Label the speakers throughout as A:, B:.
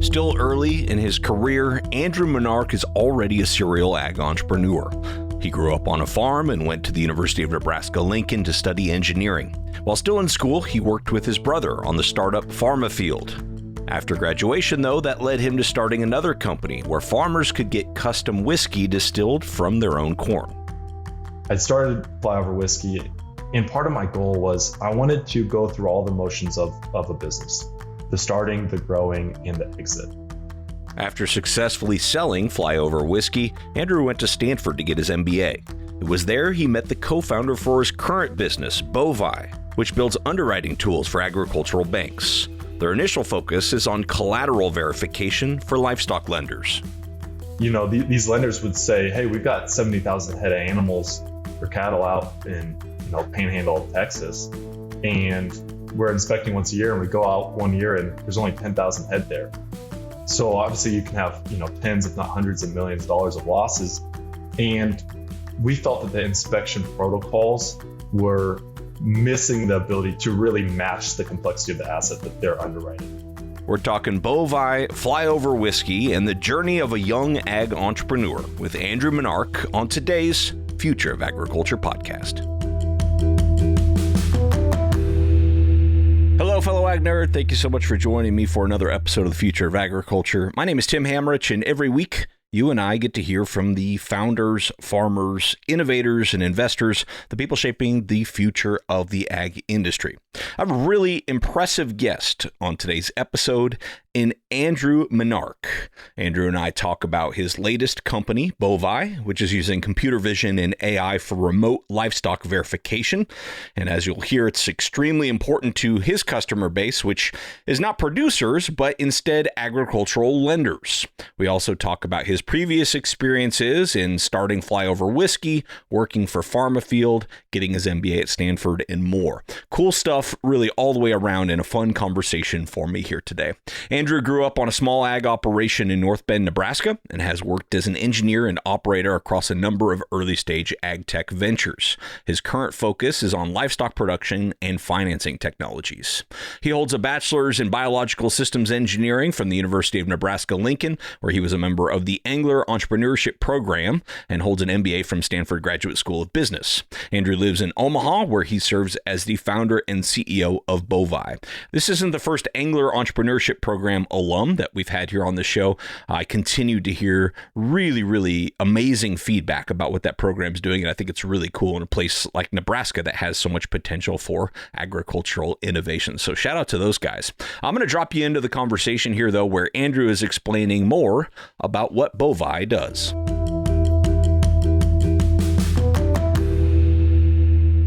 A: Still early in his career, Andrew Minarick is already a serial ag entrepreneur. He grew up on a farm and went to the University of Nebraska-Lincoln to study engineering. While still in school, he worked with his brother on the startup FarmAfield. After graduation, though, that led him to starting another company where farmers could get custom whiskey distilled from their own corn.
B: I started Flyover Whiskey, and part of my goal was I wanted to go through all the motions of a business. The starting, the growing, and the exit.
A: After successfully selling Flyover Whiskey, Andrew went to Stanford to get his MBA. It was there he met the co-founder for his current business, BovEye, which builds underwriting tools for agricultural banks. Their initial focus is on collateral verification for livestock lenders.
B: You know, these lenders would say, hey, we've got 70,000 head of animals or cattle out in, Panhandle of Texas, and we're inspecting once a year, and we go out 1 year and there's only 10,000 head there. So obviously you can have, tens, if not hundreds of millions of dollars of losses. And we felt that the inspection protocols were missing the ability to really match the complexity of the asset that they're underwriting.
A: We're talking BovEye, Flyover Whiskey, and the journey of a young ag entrepreneur with Andrew Minarick on today's Future of Agriculture podcast. Hello, fellow ag nerd. Thank you so much for joining me for another episode of the Future of Agriculture. My name is Tim Hamrich, and every week you and I get to hear from the founders, farmers, innovators, and investors, the people shaping the future of the ag industry. I have a really impressive guest on today's episode in Andrew Minarick. Andrew and I talk about his latest company, BovEye, which is using computer vision and AI for remote livestock verification. And as you'll hear, it's extremely important to his customer base, which is not producers, but instead agricultural lenders. We also talk about his previous experiences in starting Flyover Whiskey, working for FarmAfield, getting his MBA at Stanford, and more. Cool stuff really all the way around, and a fun conversation for me here today. Andrew grew up on a small ag operation in North Bend, Nebraska, and has worked as an engineer and operator across a number of early-stage AgTech ventures. His current focus is on livestock production and financing technologies. He holds a bachelor's in biological systems engineering from the University of Nebraska-Lincoln, where he was a member of the Engler Entrepreneurship program, and holds an MBA from Stanford Graduate School of Business. Andrew lives in Omaha, where he serves as the founder and CEO of BovEye. This isn't the first Engler Entrepreneurship program alum that we've had here on the show. I continue to hear really amazing feedback about what that program's doing, and I think it's really cool in a place like Nebraska that has so much potential for agricultural innovation. So shout out to those guys. I'm going to drop you into the conversation here, though, where Andrew is explaining more about what BovEye does.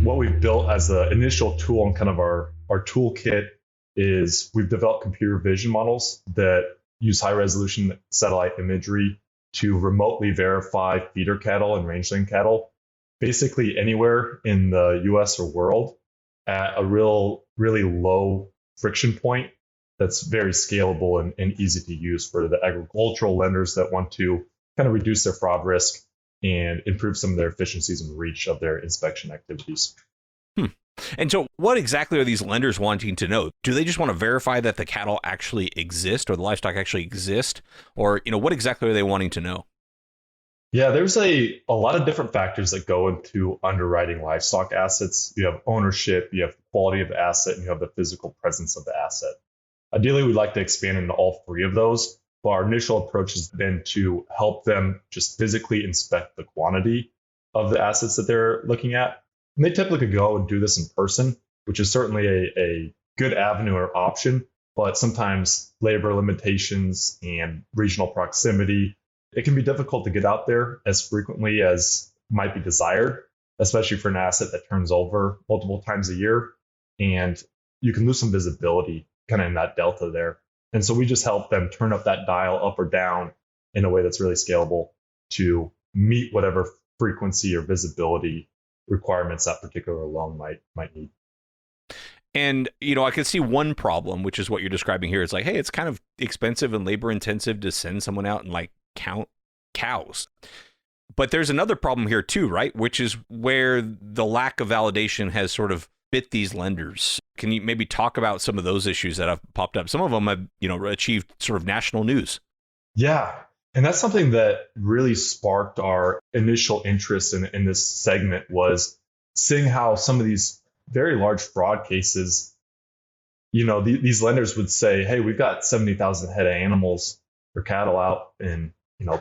B: What we've built as the initial tool and kind of our toolkit is we've developed computer vision models that use high resolution satellite imagery to remotely verify feeder cattle and rangeland cattle, basically anywhere in the US or world at a really low friction point that's very scalable and easy to use for the agricultural lenders that want to kind of reduce their fraud risk and improve some of their efficiencies and reach of their inspection activities.
A: And so what exactly are these lenders wanting to know? Do they just want to verify that the cattle actually exist or the livestock actually exist? Or, what exactly are they wanting to know?
B: Yeah, there's a lot of different factors that go into underwriting livestock assets. You have ownership, you have the quality of the asset, and you have the physical presence of the asset. Ideally, we'd like to expand into all three of those, but our initial approach has been to help them just physically inspect the quantity of the assets that they're looking at. And they typically go and do this in person, which is certainly a good avenue or option, but sometimes labor limitations and regional proximity, it can be difficult to get out there as frequently as might be desired, especially for an asset that turns over multiple times a year. And you can lose some visibility kind of in that delta there. And so we just help them turn up that dial up or down in a way that's really scalable to meet whatever frequency or visibility requirements that particular loan might need.
A: And, I could see one problem, which is what you're describing here. It's like, hey, it's kind of expensive and labor intensive to send someone out and count cows. But there's another problem here too, right? Which is where the lack of validation has sort of bit these lenders. Can you maybe talk about some of those issues that have popped up? Some of them have, achieved sort of national news.
B: Yeah. And that's something that really sparked our initial interest in this segment, was seeing how some of these very large fraud cases, these lenders would say, hey, we've got 70,000 head of animals or cattle out in,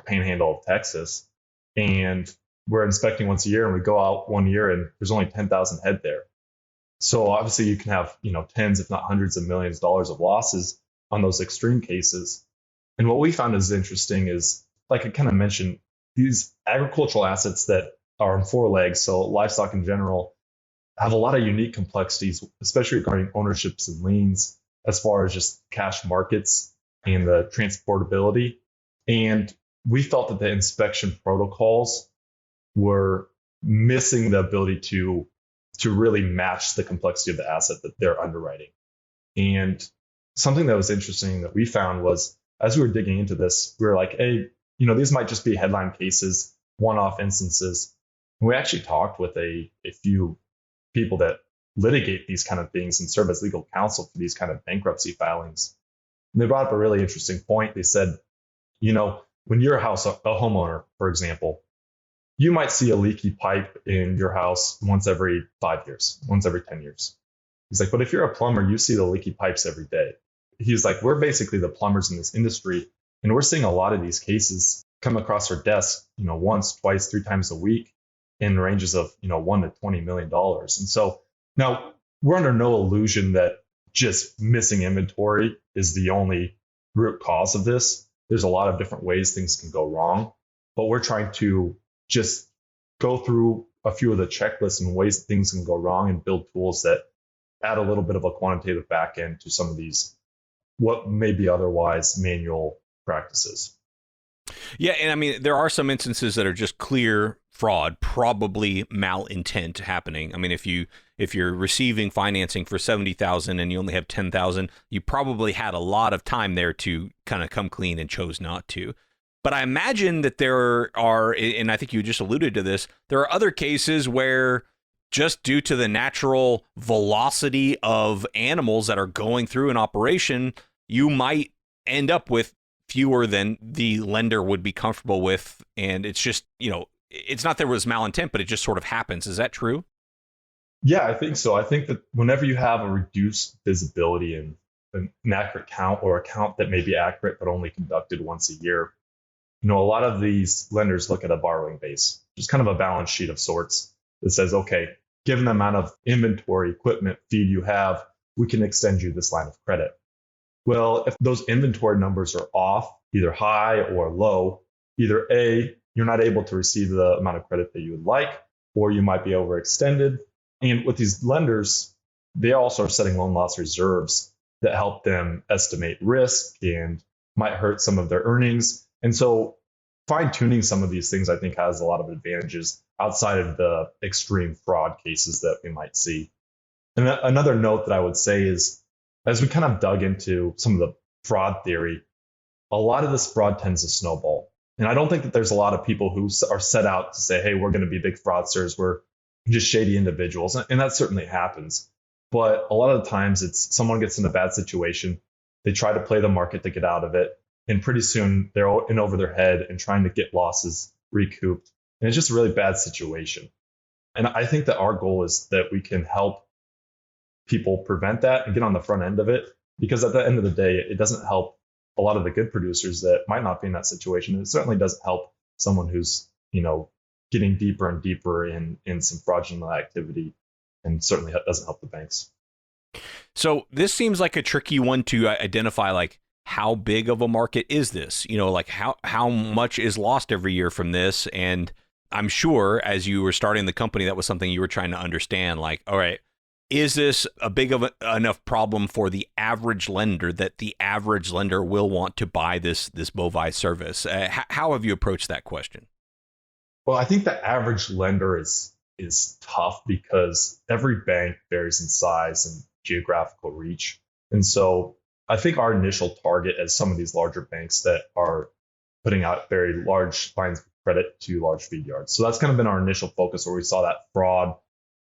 B: panhandle of Texas, and we're inspecting once a year, and we go out one year and there's only 10,000 head there. So obviously you can have, tens, if not hundreds of millions of dollars of losses on those extreme cases. And what we found is interesting is, like I kind of mentioned, these agricultural assets that are on four legs, so livestock in general, have a lot of unique complexities, especially regarding ownerships and liens, as far as just cash markets and the transportability. And we felt that the inspection protocols were missing the ability to really match the complexity of the asset that they're underwriting. And something that was interesting that we found was, as we were digging into this, we were like, hey, these might just be headline cases, one-off instances. And we actually talked with a few people that litigate these kind of things and serve as legal counsel for these kind of bankruptcy filings. And they brought up a really interesting point. They said, when you're a homeowner, for example, you might see a leaky pipe in your house once every 5 years, once every 10 years. He's like, but if you're a plumber, you see the leaky pipes every day. He's like, we're basically the plumbers in this industry, and we're seeing a lot of these cases come across our desk, once, twice, three times a week in ranges of, $1 to $20 million. And so now we're under no illusion that just missing inventory is the only root cause of this. There's a lot of different ways things can go wrong, but we're trying to just go through a few of the checklists and ways that things can go wrong and build tools that add a little bit of a quantitative back end to some of these, what may be otherwise manual practices.
A: Yeah. And I mean, there are some instances that are just clear fraud, probably malintent happening. I mean, if you're receiving financing for 70,000 and you only have 10,000, you probably had a lot of time there to kind of come clean and chose not to. But I imagine that there are, and I think you just alluded to this, there are other cases where just due to the natural velocity of animals that are going through an operation, you might end up with fewer than the lender would be comfortable with. And it's just, it's not that it was malintent, but it just sort of happens. Is that true?
B: Yeah, I think so. I think that whenever you have a reduced visibility and an accurate count, or a count that may be accurate but only conducted once a year, a lot of these lenders look at a borrowing base, just kind of a balance sheet of sorts that says, okay, given the amount of inventory, equipment, feed you have, we can extend you this line of credit. Well, if those inventory numbers are off, either high or low, either A, you're not able to receive the amount of credit that you would like, or you might be overextended. And with these lenders, they also are setting loan loss reserves that help them estimate risk and might hurt some of their earnings. And so fine-tuning some of these things, I think, has a lot of advantages outside of the extreme fraud cases that we might see. And another note that I would say is, as we kind of dug into some of the fraud theory, a lot of this fraud tends to snowball. And I don't think that there's a lot of people who are set out to say, hey, we're going to be big fraudsters, we're just shady individuals. And that certainly happens. But a lot of the times it's someone gets in a bad situation, they try to play the market to get out of it, and pretty soon they're in over their head and trying to get losses recouped. And it's just a really bad situation. And I think that our goal is that we can help people prevent that and get on the front end of it, because at the end of the day, it doesn't help a lot of the good producers that might not be in that situation. It certainly doesn't help someone who's, getting deeper and deeper in some fraudulent activity, and certainly doesn't help the banks.
A: So this seems like a tricky one to identify, like, how big of a market is this? Like how much is lost every year from this? And I'm sure as you were starting the company, that was something you were trying to understand, like, all right, is this a big of enough problem for the average lender that the average lender will want to buy this BovEye service? How have you approached that question?
B: Well, I think the average lender is tough because every bank varies in size and geographical reach. And so I think our initial target as some of these larger banks that are putting out very large lines of credit to large feed yards. So that's kind of been our initial focus, where we saw that fraud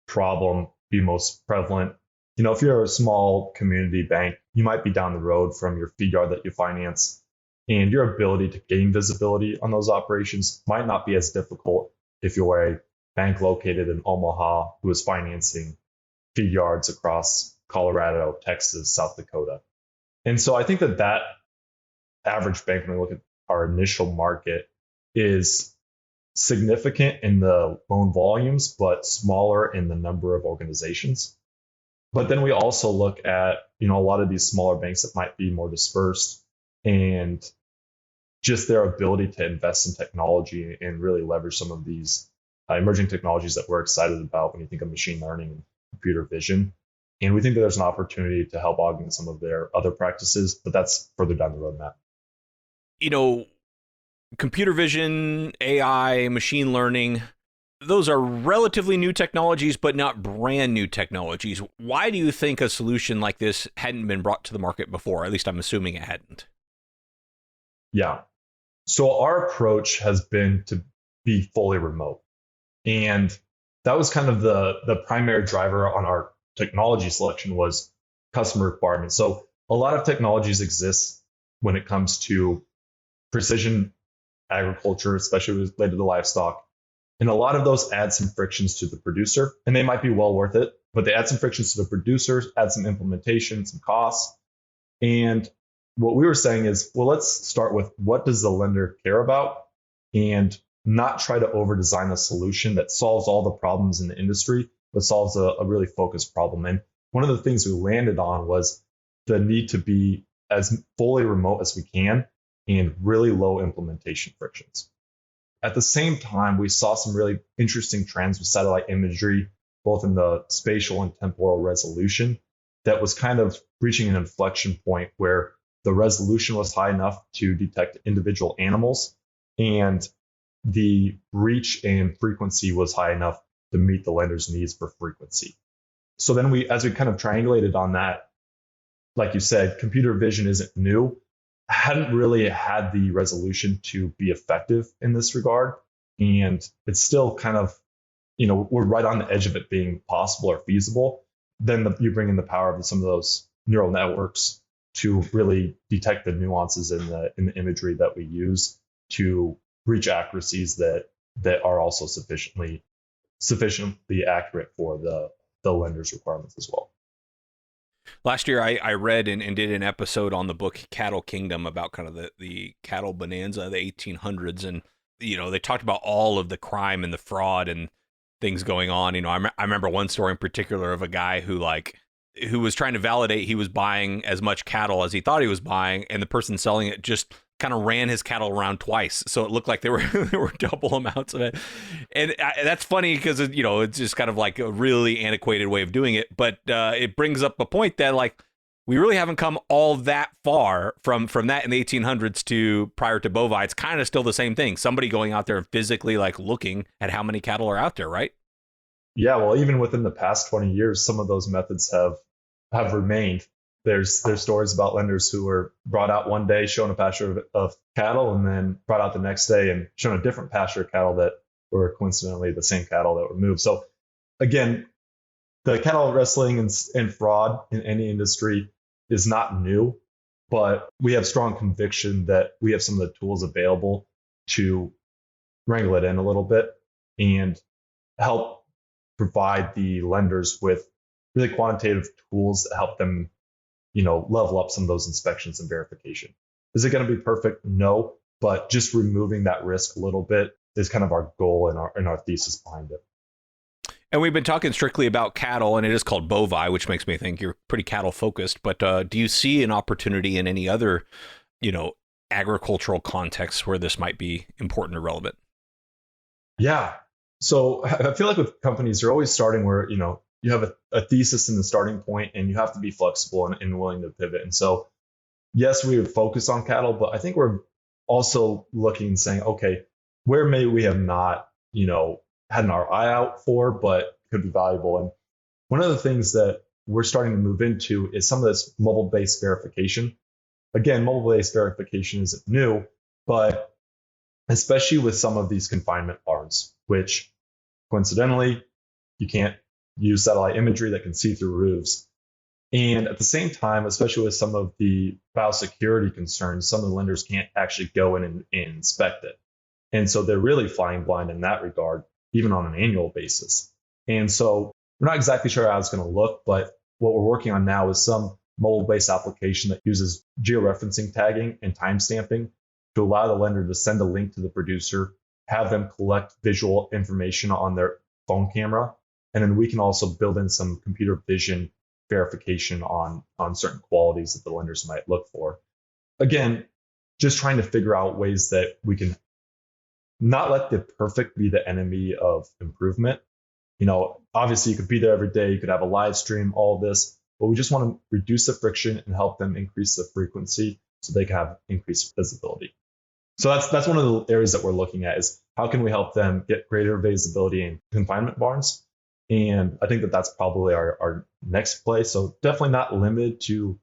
B: problem be most prevalent. If you're a small community bank, you might be down the road from your feed yard that you finance, and your ability to gain visibility on those operations might not be as difficult if you're a bank located in Omaha who is financing feed yards across Colorado, Texas, South Dakota. And so I think that average bank, when we look at our initial market, is significant in the loan volumes, but smaller in the number of organizations. But then we also look at, a lot of these smaller banks that might be more dispersed, and just their ability to invest in technology and really leverage some of these emerging technologies that we're excited about when you think of machine learning and computer vision. And we think that there's an opportunity to help augment some of their other practices, but that's further down the roadmap.
A: Computer vision, AI, machine learning, those are relatively new technologies, but not brand new technologies. Why do you think a solution like this hadn't been brought to the market before? At least I'm assuming it hadn't.
B: Yeah. So our approach has been to be fully remote. And that was kind of the primary driver on our technology selection, was customer requirements. So a lot of technologies exist when it comes to precision agriculture, especially related to livestock. And a lot of those add some frictions to the producer, and they might be well worth it, but they add some frictions to the producers, add some implementation, some costs. And what we were saying is, well, let's start with what does the lender care about, and not try to over-design a solution that solves all the problems in the industry, but solves a really focused problem. And one of the things we landed on was the need to be as fully remote as we can and really low implementation frictions. At the same time, we saw some really interesting trends with satellite imagery, both in the spatial and temporal resolution, that was kind of reaching an inflection point where the resolution was high enough to detect individual animals, and the reach and frequency was high enough to meet the lender's needs for frequency. So then as we kind of triangulated on that, like you said, computer vision isn't new, hadn't really had the resolution to be effective in this regard. And it's still kind of, we're right on the edge of it being possible or feasible. Then you bring in the power of some of those neural networks to really detect the nuances in the imagery that we use to reach accuracies that are also sufficiently accurate for the lender's requirements as well.
A: Last year, I read and did an episode on the book Cattle Kingdom about kind of the cattle bonanza of the 1800s. And, they talked about all of the crime and the fraud and things going on. I remember one story in particular of a guy who was trying to validate he was buying as much cattle as he thought he was buying, and the person selling it just kind of ran his cattle around twice, so it looked like there were double amounts of it. And that's funny because it's just kind of like a really antiquated way of doing it, but it brings up a point that we really haven't come all that far from that in the 1800s to prior to BovEye. It's kind of still the same thing, somebody going out there and physically looking at how many cattle are out there, right?
B: Yeah, well, even within the past 20 years, some of those methods have remained. There's stories about lenders who were brought out one day showing a pasture of cattle, and then brought out the next day and shown a different pasture of cattle that were coincidentally the same cattle that were moved. So again, the cattle wrestling and fraud in any industry is not new, but we have strong conviction that we have some of the tools available to wrangle it in a little bit and help provide the lenders with really quantitative tools that help them level up some of those inspections and verification. Is it going to be perfect? No, but just removing that risk a little bit is kind of our goal and our thesis behind it.
A: And we've been talking strictly about cattle, and it is called BovEye, which makes me think you're pretty cattle focused. But do you see an opportunity in any other, agricultural contexts where this might be important or relevant?
B: Yeah. So I feel like with companies, they're always starting where, you have a thesis in the starting point, and you have to be flexible and willing to pivot. And so, yes, we would focus on cattle, but I think we're also looking and saying, okay, where may we have not, had our eye out for, but could be valuable. And one of the things that we're starting to move into is some of this mobile-based verification. Again, mobile-based verification isn't new, but especially with some of these confinement barns, which coincidentally, you can't use satellite imagery that can see through roofs. And at the same time, especially with some of the biosecurity concerns, some of the lenders can't actually go in and inspect it. And so they're really flying blind in that regard, even on an annual basis. And so we're not exactly sure how it's going to look, but what we're working on now is some mobile-based application that uses georeferencing tagging and timestamping to allow the lender to send a link to the producer, have them collect visual information on their phone camera, and then we can also build in some computer vision verification on certain qualities that the lenders might look for. Again, just trying to figure out ways that we can not let the perfect be the enemy of improvement. Obviously you could be there every day, you could have a live stream, all of this, but we just want to reduce the friction and help them increase the frequency so they can have increased visibility. So that's one of the areas that we're looking at is how can we help them get greater visibility in confinement barns? And I think that that's probably our next play. So definitely not limited to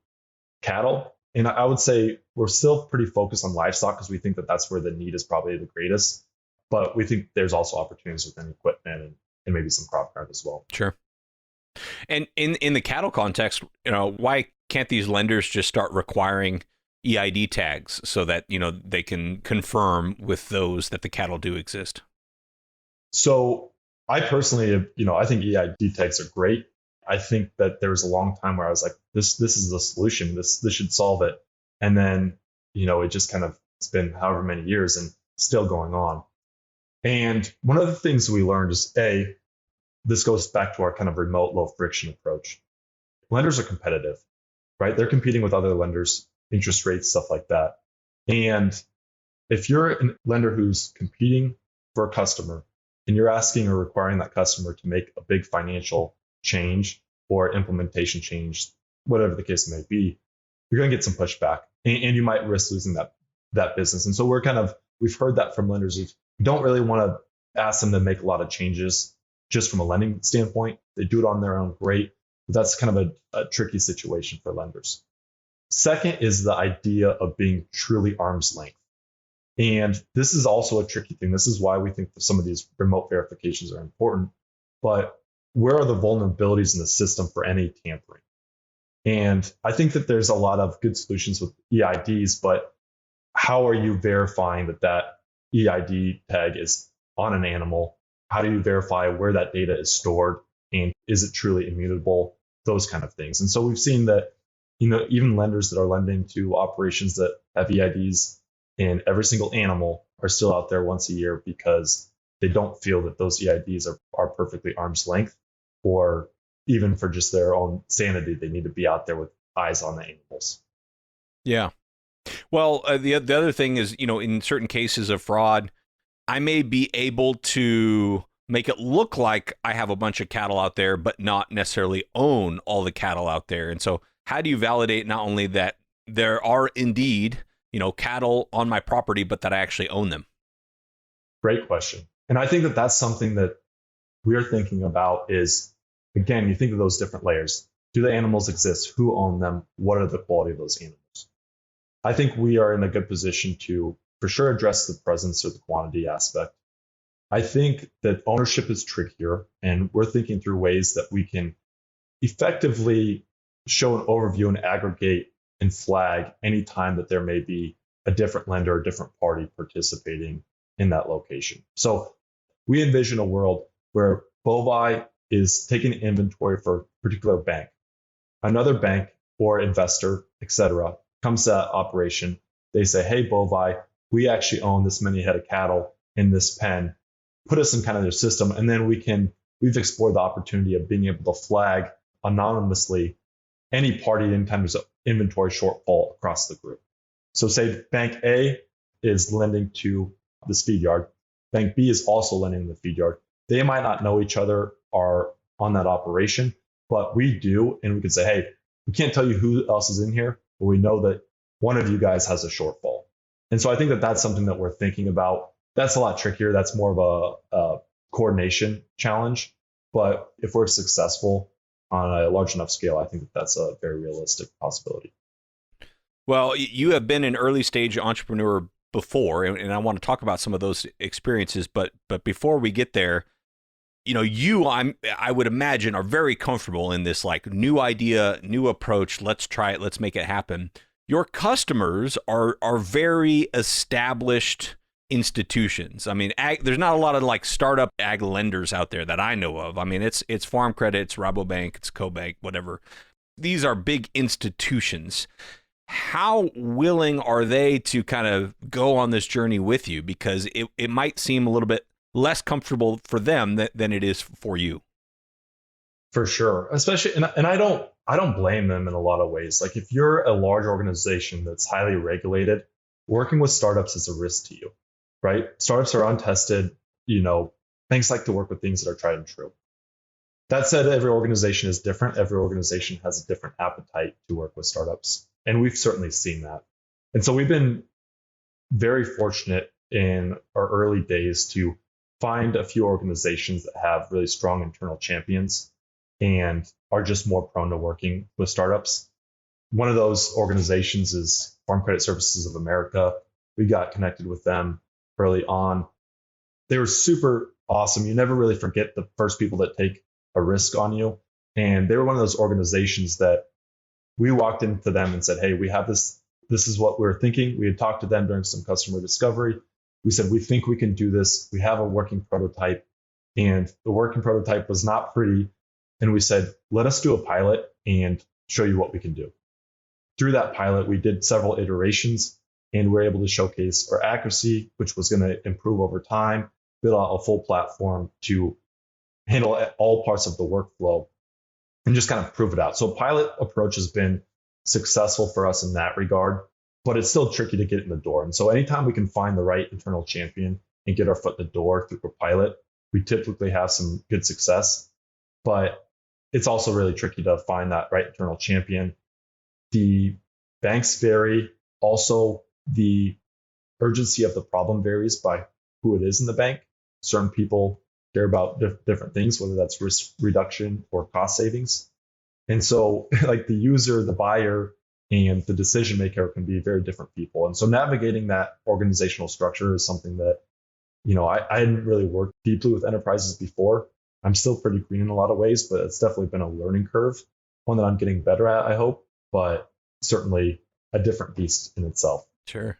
B: cattle. And I would say we're still pretty focused on livestock because we think that that's where the need is probably the greatest. But we think there's also opportunities within equipment and maybe some crop guard as well.
A: Sure. And in the cattle context, why can't these lenders just start requiring EID tags so that, they can confirm with those that the cattle do exist?
B: So I personally, I think EID tags are great. I think that there was a long time where I was like, this is the solution. This should solve it. And then, it just kind of, it's been however many years and still going on. And one of the things we learned is this goes back to our kind of remote low friction approach. Lenders are competitive, right? They're competing with other lenders, interest rates, stuff like that. And if you're a lender who's competing for a customer and you're asking or requiring that customer to make a big financial change or implementation change, whatever the case may be, you're going to get some pushback and you might risk losing that business. And so we've heard that from lenders. We don't really want to ask them to make a lot of changes just from a lending standpoint. They do it on their own, great. But that's kind of a tricky situation for lenders. Second is the idea of being truly arm's length. And this is also a tricky thing. This is why we think that some of these remote verifications are important. But where are the vulnerabilities in the system for any tampering? And I think that there's a lot of good solutions with EIDs, but how are you verifying that EID tag is on an animal? How do you verify where that data is stored? And is it truly immutable? Those kind of things. And so we've seen that, even lenders that are lending to operations that have EIDs in every single animal are still out there once a year because they don't feel that those EIDs are perfectly arm's length, or even for just their own sanity, they need to be out there with eyes on the animals.
A: Yeah. Well, the other thing is, in certain cases of fraud, I may be able to make it look like I have a bunch of cattle out there, but not necessarily own all the cattle out there. And so how do you validate not only that there are indeed, cattle on my property, but that I actually own them?
B: Great question. And I think that that's something that we're thinking about is, again, you think of those different layers. Do the animals exist? Who own them? What are the quality of those animals? I think we are in a good position to, for sure, address the presence or the quantity aspect. I think that ownership is trickier, and we're thinking through ways that we can effectively show an overview and aggregate and flag any time that there may be a different lender or different party participating in that location. So we envision a world where BovEye is taking inventory for a particular bank. Another bank or investor, et cetera, comes to that operation. They say, hey, BovEye, we actually own this many head of cattle in this pen. Put us in kind of their system. And then we've explored the opportunity of being able to flag anonymously any party anytime there's an inventory shortfall across the group. So say Bank A is lending to this feed yard. Bank B is also lending to the feed yard. They might not know each other or on that operation, but we do. And we can say, hey, we can't tell you who else is in here, but we know that one of you guys has a shortfall. And so I think that that's something that we're thinking about. That's a lot trickier. That's more of a coordination challenge. But if we're successful on a large enough scale, I think that that's a very realistic possibility.
A: Well, you have been an early stage entrepreneur before, and I want to talk about some of those experiences. But before we get there, I would imagine are very comfortable in this like new idea, new approach. Let's try it. Let's make it happen. Your customers are very established institutions. I mean, there's not a lot of like startup ag lenders out there that I know of. I mean, it's Farm Credit, it's Rabobank, it's CoBank, whatever. These are big institutions. How willing are they to kind of go on this journey with you? Because it might seem a little bit less comfortable for them than it is for you.
B: For sure. Especially, and I don't blame them in a lot of ways. Like if you're a large organization that's highly regulated, working with startups is a risk to you, right? Startups are untested. Banks like to work with things that are tried and true. That said, every organization is different. Every organization has a different appetite to work with startups. And we've certainly seen that. And so we've been very fortunate in our early days to find a few organizations that have really strong internal champions and are just more prone to working with startups. One of those organizations is Farm Credit Services of America. We got connected with them early on. They were super awesome. You never really forget the first people that take a risk on you. And they were one of those organizations that we walked into them and said, hey, we have this. This is what we're thinking. We had talked to them during some customer discovery. We said, we think we can do this. We have a working prototype. And the working prototype was not pretty. And we said, let us do a pilot and show you what we can do. Through that pilot, we did several iterations and we're able to showcase our accuracy, which was going to improve over time, build out a full platform to handle all parts of the workflow and just kind of prove it out. So pilot approach has been successful for us in that regard, but it's still tricky to get in the door. And so anytime we can find the right internal champion and get our foot in the door through a pilot, we typically have some good success. But it's also really tricky to find that right internal champion. The banks vary. Also, the urgency of the problem varies by who it is in the bank. Certain people care about different things, whether that's risk reduction or cost savings. And so like the user, the buyer, and the decision maker can be very different people. And so navigating that organizational structure is something that, I hadn't really worked deeply with enterprises before. I'm still pretty green in a lot of ways, but it's definitely been a learning curve, one that I'm getting better at, I hope, but certainly a different beast in itself.
A: Sure.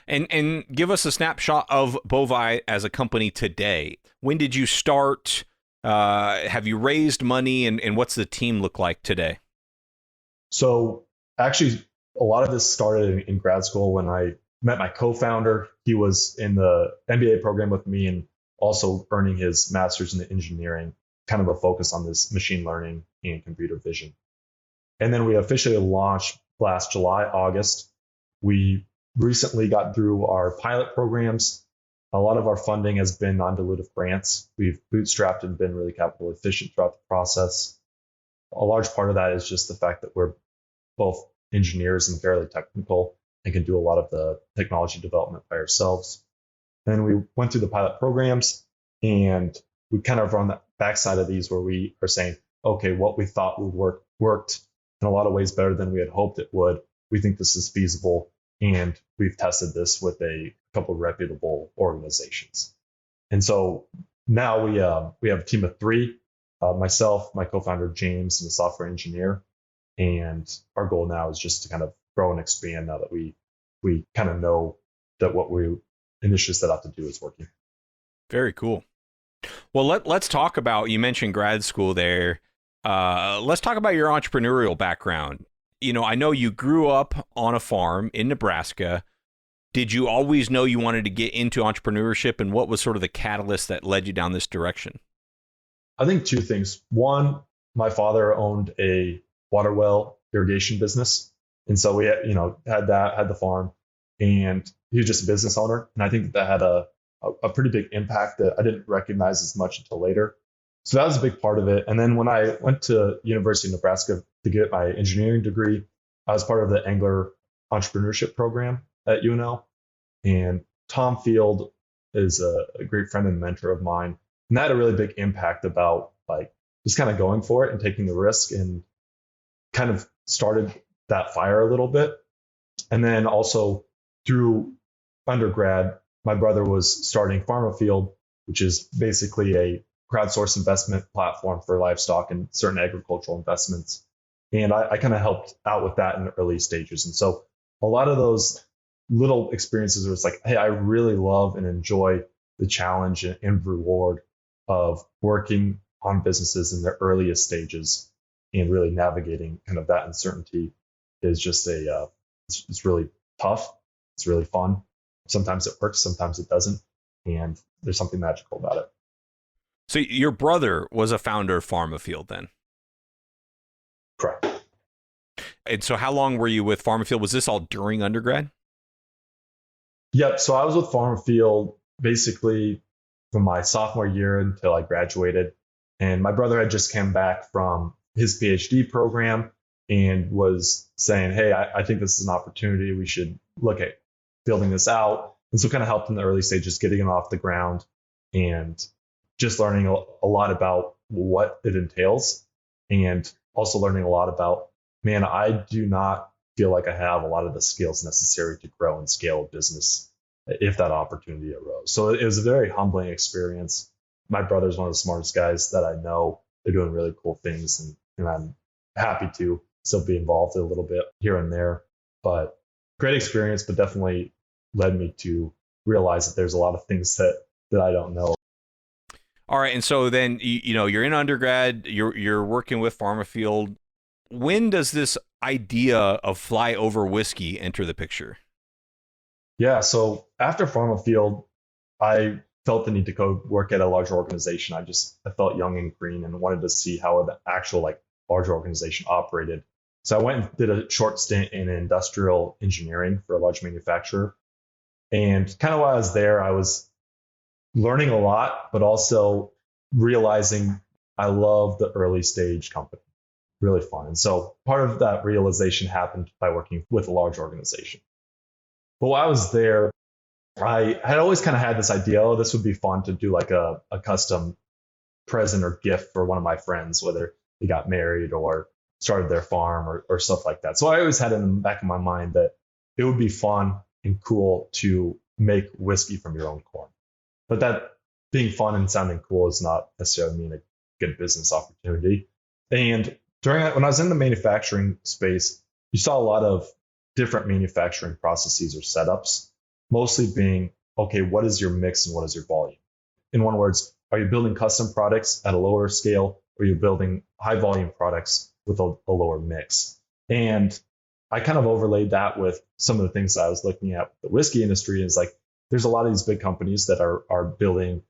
A: And give us a snapshot of BovEye as a company today. When did you start? Have you raised money, and what's the team look like today?
B: So actually, a lot of this started in grad school when I met my co-founder. He was in the MBA program with me and also earning his master's in engineering, kind of a focus on this machine learning and computer vision. And then we officially launched last July, August. We recently got through our pilot programs. A lot of our funding has been non-dilutive grants. We've bootstrapped and been really capital efficient throughout the process. A large part of that is just the fact that we're both engineers and fairly technical and can do a lot of the technology development by ourselves. Then we went through the pilot programs and we kind of run the backside of these where we are saying, okay, what we thought would work worked in a lot of ways better than we had hoped it would. We think this is feasible. And we've tested this with a couple of reputable organizations. And so now we have a team of three, myself, my co-founder, James, and a software engineer. And our goal now is just to kind of grow and expand now that we kind of know that what we initially set out to do is working.
A: Very cool. Well, let's talk about, you mentioned grad school there. Let's talk about your entrepreneurial background. I know you grew up on a farm in Nebraska. Did you always know you wanted to get into entrepreneurship, and what was sort of the catalyst that led you down this direction?
B: I think two things. One, my father owned a water well irrigation business. And so we had the farm, and he was just a business owner. And I think that had a pretty big impact that I didn't recognize as much until later. So that was a big part of it. And then when I went to University of Nebraska to get my engineering degree, I was part of the Engler Entrepreneurship program at UNL. And Tom Field is a great friend and mentor of mine. And that had a really big impact about like just kind of going for it and taking the risk, and kind of started that fire a little bit. And then also through undergrad, my brother was starting FarmAfield, which is basically a crowdsource investment platform for livestock and certain agricultural investments. And I kind of helped out with that in the early stages. And so a lot of those little experiences where it's like, hey, I really love and enjoy the challenge and reward of working on businesses in their earliest stages and really navigating kind of that uncertainty is just it's really tough. It's really fun. Sometimes it works, sometimes it doesn't. And there's something magical about it.
A: So your brother was a founder of FarmAfield then?
B: Correct.
A: And so how long were you with FarmAfield? Was this all during undergrad?
B: Yep. So I was with FarmAfield basically from my sophomore year until I graduated. And my brother had just come back from his PhD program and was saying, hey, I think this is an opportunity. We should look at building this out. And so kind of helped in the early stages, getting it off the ground and just learning a lot about what it entails and also learning a lot about, man, I do not feel like I have a lot of the skills necessary to grow and scale a business if that opportunity arose. So it was a very humbling experience. My brother's one of the smartest guys that I know. They're doing really cool things, and I'm happy to still be involved a little bit here and there. But great experience, but definitely led me to realize that there's a lot of things that I don't know.
A: All right, and so then you're in undergrad, you're working with FarmAfield. When does this idea of Flyover Whiskey enter the picture?
B: Yeah, so after FarmAfield, I felt the need to go work at a larger organization. I felt young and green and wanted to see how the actual larger organization operated. So I went and did a short stint in industrial engineering for a large manufacturer. And kind of while I was there, I was learning a lot, but also realizing I love the early stage company. Really fun. And so part of that realization happened by working with a large organization. But while I was there, I had always kind of had this idea, oh, this would be fun to do like a custom present or gift for one of my friends, whether they got married or started their farm or stuff like that. So I always had in the back of my mind that it would be fun and cool to make whiskey from your own corn. But that being fun and sounding cool does not necessarily mean a good business opportunity. And when I was in the manufacturing space, you saw a lot of different manufacturing processes or setups, mostly being, okay, what is your mix and what is your volume? In one words, are you building custom products at a lower scale, or are you building high volume products with a lower mix? And I kind of overlaid that with some of the things that I was looking at with the whiskey industry is like, there's a lot of these big companies that are building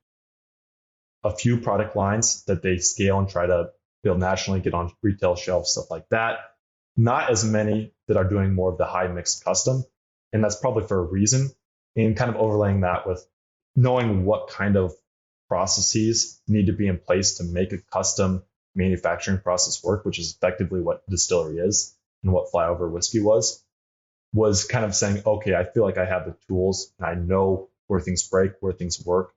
B: a few product lines that they scale and try to build nationally, get on retail shelves, stuff like that. Not as many that are doing more of the high mix custom. And that's probably for a reason. And kind of overlaying that with knowing what kind of processes need to be in place to make a custom manufacturing process work, which is effectively what distillery is and what Flyover Whiskey was kind of saying, okay, I feel like I have the tools and I know where things break, where things work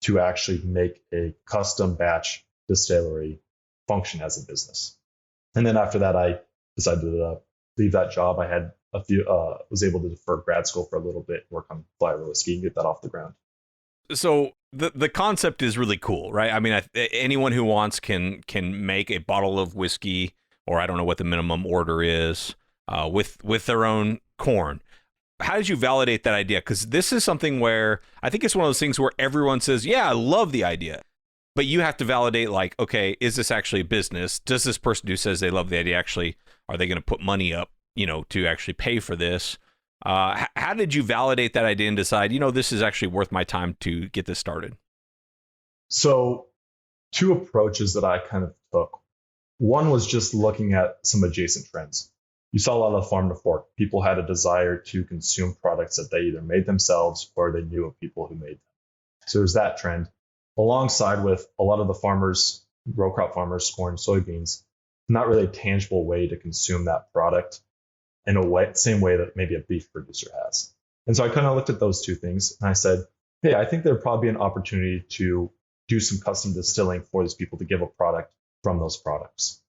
B: to actually make a custom batch distillery function as a business. And then after that, I decided to leave that job. I had was able to defer grad school for a little bit, work on Flyover Whiskey and get that off the ground.
A: So the concept is really cool, right? I mean, anyone who wants can make a bottle of whiskey, or I don't know what the minimum order is, with their own corn. How did you validate that idea? Because this is something where I think it's one of those things where everyone says, yeah, I love the idea. But you have to validate, like, okay, is this actually a business? Does this person who says they love the idea actually, are they going to put money up, to actually pay for this? How did you validate that idea and decide, this is actually worth my time to get this started?
B: So two approaches that I kind of took. One was just looking at some adjacent trends. You saw a lot of farm to fork. People had a desire to consume products that they either made themselves or they knew of people who made them. So there's that trend. Alongside with a lot of the farmers, row crop farmers, corn, soybeans, not really a tangible way to consume that product in a way, same way that maybe a beef producer has. And so I kind of looked at those two things and I said, hey, I think there'd probably be an opportunity to do some custom distilling for these people to give a product from those products.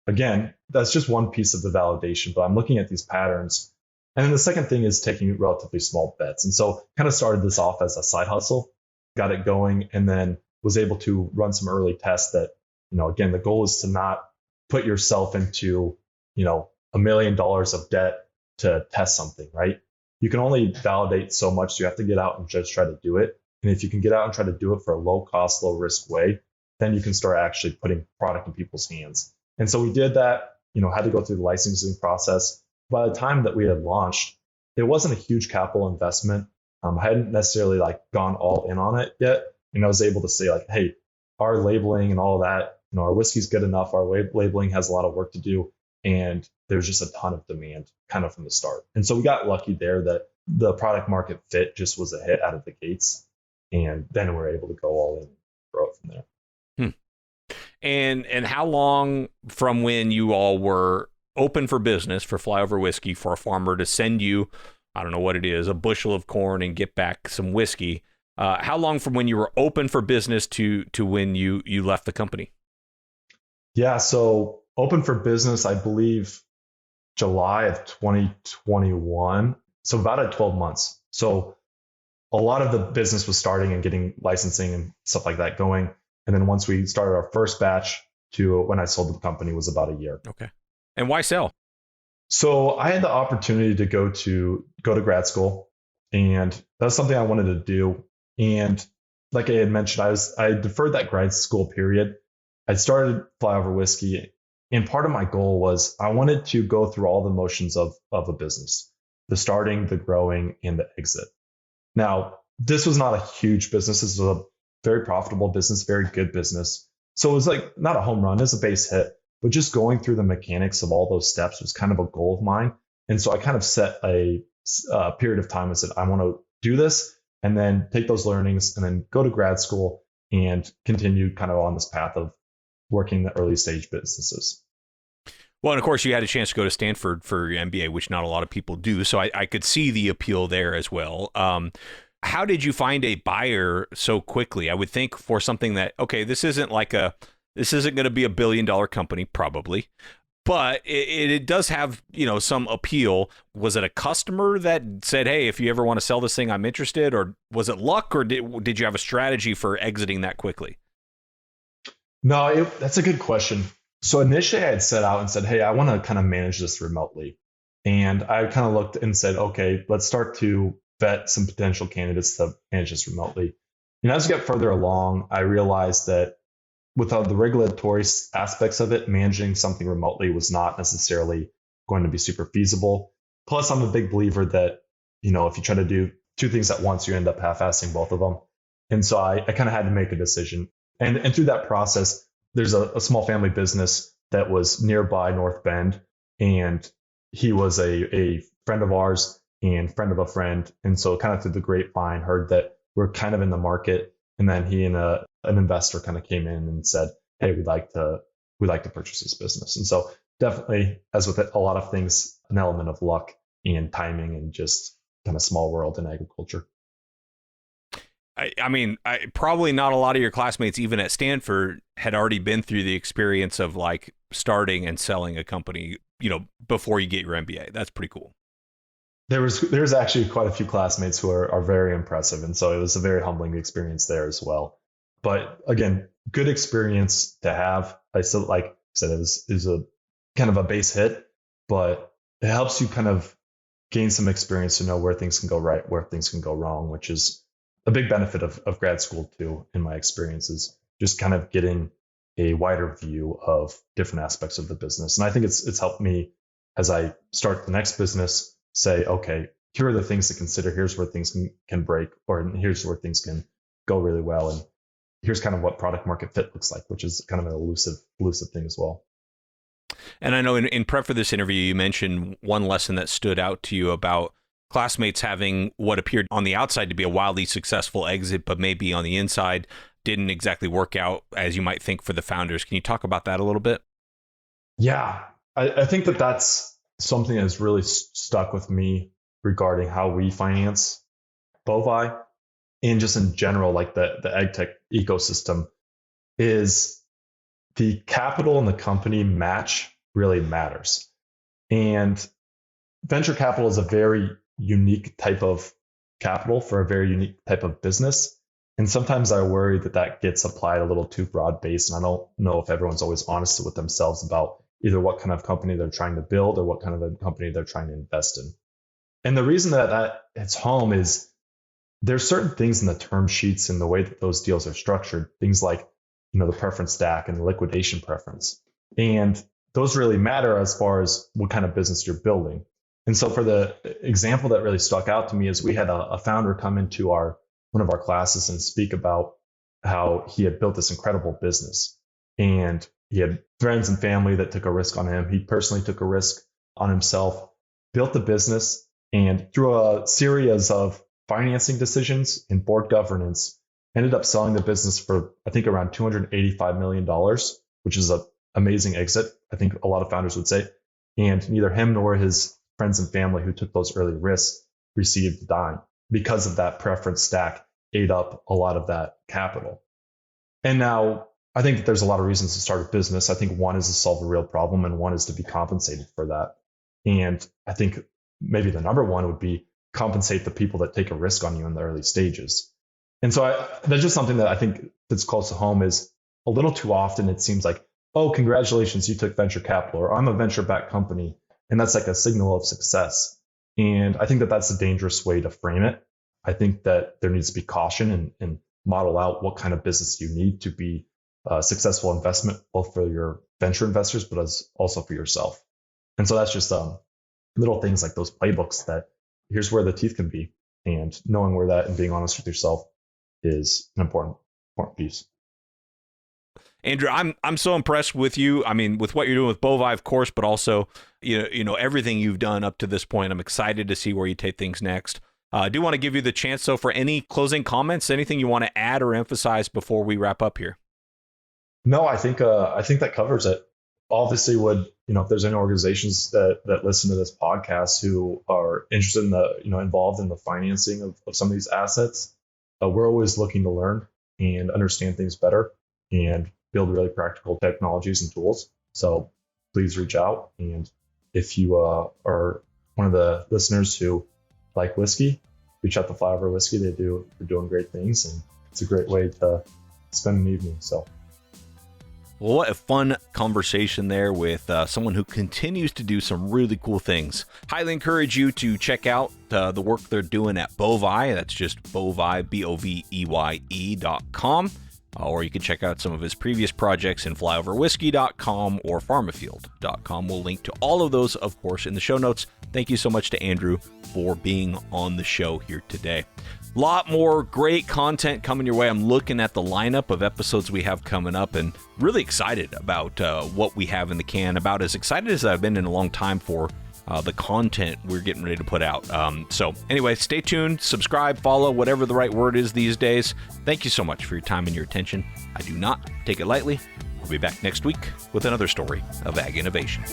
B: Again, that's just one piece of the validation, but I'm looking at these patterns. And then the second thing is taking relatively small bets. And so kind of started this off as a side hustle, got it going. And then was able to run some early tests that, again, the goal is to not put yourself into, $1 million of debt to test something, right? You can only validate so much. So you have to get out and just try to do it. And if you can get out and try to do it for a low cost, low risk way, then you can start actually putting product in people's hands. And so we did that, had to go through the licensing process. By the time that we had launched, it wasn't a huge capital investment. I hadn't necessarily gone all in on it yet. And I was able to say hey, our labeling and all of that, our whiskey's good enough. Our labeling has a lot of work to do. And there's just a ton of demand kind of from the start. And so we got lucky there that the product market fit just was a hit out of the gates. And then we were able to go all in and grow it from there.
A: And how long from when you all were open for business for Flyover Whiskey for a farmer to send you, I don't know what it is, a bushel of corn and get back some whiskey? How long from when you were open for business to when you left the company?
B: Yeah, so open for business, I believe July of 2021. So about at 12 months. So a lot of the business was starting and getting licensing and stuff like that going. And then once we started our first batch to when I sold the company was about a year.
A: Okay. And why sell?
B: So I had the opportunity to go to grad school, and that's something I wanted to do. And like I had mentioned, I deferred that grad school period. I started Flyover Whiskey, and part of my goal was I wanted to go through all the motions of a business, the starting, the growing, and the exit. Now, this was not a huge business. This was a very profitable business, very good business. So it was not a home run, it was a base hit, but just going through the mechanics of all those steps was kind of a goal of mine. And so I kind of set a period of time and said, I want to do this and then take those learnings and then go to grad school and continue kind of on this path of working the early stage businesses.
A: Well, and of course, you had a chance to go to Stanford for your MBA, which not a lot of people do. So I could see the appeal there as well. How did you find a buyer so quickly? I would think for something that, okay, this isn't going to be $1 billion company, probably, but it does have, some appeal. Was it a customer that said, hey, if you ever want to sell this thing, I'm interested? Or was it luck, or did you have a strategy for exiting that quickly?
B: No, that's a good question. So initially I had set out and said, hey, I want to kind of manage this remotely. And I kind of looked and said, okay, let's start to vet some potential candidates to manage this remotely. And as we got further along, I realized that without the regulatory aspects of it, managing something remotely was not necessarily going to be super feasible. Plus, I'm a big believer that, if you try to do two things at once, you end up half-assing both of them. And so I kind of had to make a decision. And through that process, there's a small family business that was nearby North Bend, and he was a friend of ours and friend of a friend. And so kind of through the grapevine, heard that we're kind of in the market. And then he and an investor kind of came in and said, hey, we'd like to purchase this business. And so definitely, as with a lot of things, an element of luck and timing and just kind of small world in agriculture.
A: I mean, probably not a lot of your classmates, even at Stanford, had already been through the experience of starting and selling a company, before you get your MBA. That's pretty cool.
B: There's actually quite a few classmates who are very impressive. And so it was a very humbling experience there as well. But again, good experience to have. I still, like I said, it was a kind of a base hit, but it helps you kind of gain some experience to know where things can go right, where things can go wrong, which is a big benefit of grad school too, in my experiences, just kind of getting a wider view of different aspects of the business. And I think it's helped me as I start the next business say, okay, here are the things to consider. Here's where things can break, or here's where things can go really well. And here's kind of what product market fit looks like, which is kind of an elusive thing as well.
A: And I know in prep for this interview, you mentioned one lesson that stood out to you about classmates having what appeared on the outside to be a wildly successful exit, but maybe on the inside didn't exactly work out as you might think for the founders. Can you talk about that a little bit?
B: Yeah, I think that's something that's really stuck with me regarding how we finance BovEye and just in general, like the AgTech ecosystem, is the capital and the company match really matters. And venture capital is a very unique type of capital for a very unique type of business. And sometimes I worry that that gets applied a little too broad based. And I don't know if everyone's always honest with themselves about either what kind of company they're trying to build or what kind of a company they're trying to invest in. And the reason that hits home is there's certain things in the term sheets and the way that those deals are structured, things like, the preference stack and the liquidation preference. And those really matter as far as what kind of business you're building. And so for the example that really stuck out to me is we had a founder come into one of our classes and speak about how he had built this incredible business. And he had friends and family that took a risk on him. He personally took a risk on himself, built the business, and through a series of financing decisions and board governance, ended up selling the business for, I think, around $285 million, which is an amazing exit, I think a lot of founders would say. And neither him nor his friends and family who took those early risks received a dime because of that preference stack ate up a lot of that capital. And now I think that there's a lot of reasons to start a business. I think one is to solve a real problem and one is to be compensated for that. And I think maybe the number one would be compensate the people that take a risk on you in the early stages. And so that's just something that I think that's close to home is a little too often it seems like, oh, congratulations, you took venture capital, or I'm a venture-backed company. And that's like a signal of success. And I think that that's a dangerous way to frame it. I think that there needs to be caution and model out what kind of business you need to be a successful investment, both for your venture investors, but also for yourself. And so that's just little things like those playbooks that here's where the teeth can be. And knowing where that and being honest with yourself is an important piece.
A: Andrew, I'm so impressed with you. I mean, with what you're doing with BovEye, of course, but also, everything you've done up to this point. I'm excited to see where you take things next. I do want to give you the chance, though, for any closing comments, anything you want to add or emphasize before we wrap up here.
B: No, I think that covers it. Obviously, if there's any organizations that listen to this podcast who are interested in involved in the financing of some of these assets, we're always looking to learn and understand things better and build really practical technologies and tools. So please reach out. And if you are one of the listeners who like whiskey, reach out to Flyover Whiskey. They're doing great things, and it's a great way to spend an evening. So.
A: Well, what a fun conversation there with someone who continues to do some really cool things. Highly encourage you to check out the work they're doing at BovEye. That's just BovEye, BOVEYE.com. Or you can check out some of his previous projects in flyoverwhiskey.com or FarmAfield.com. We'll link to all of those, of course, in the show notes. Thank you so much to Andrew for being on the show here today. A lot more great content coming your way. I'm looking at the lineup of episodes we have coming up and really excited about what we have in the can, about as excited as I've been in a long time for the content we're getting ready to put out. So anyway, stay tuned, subscribe, follow, whatever the right word is these days. Thank you so much for your time and your attention. I do not take it lightly. We'll be back next week with another story of ag innovation.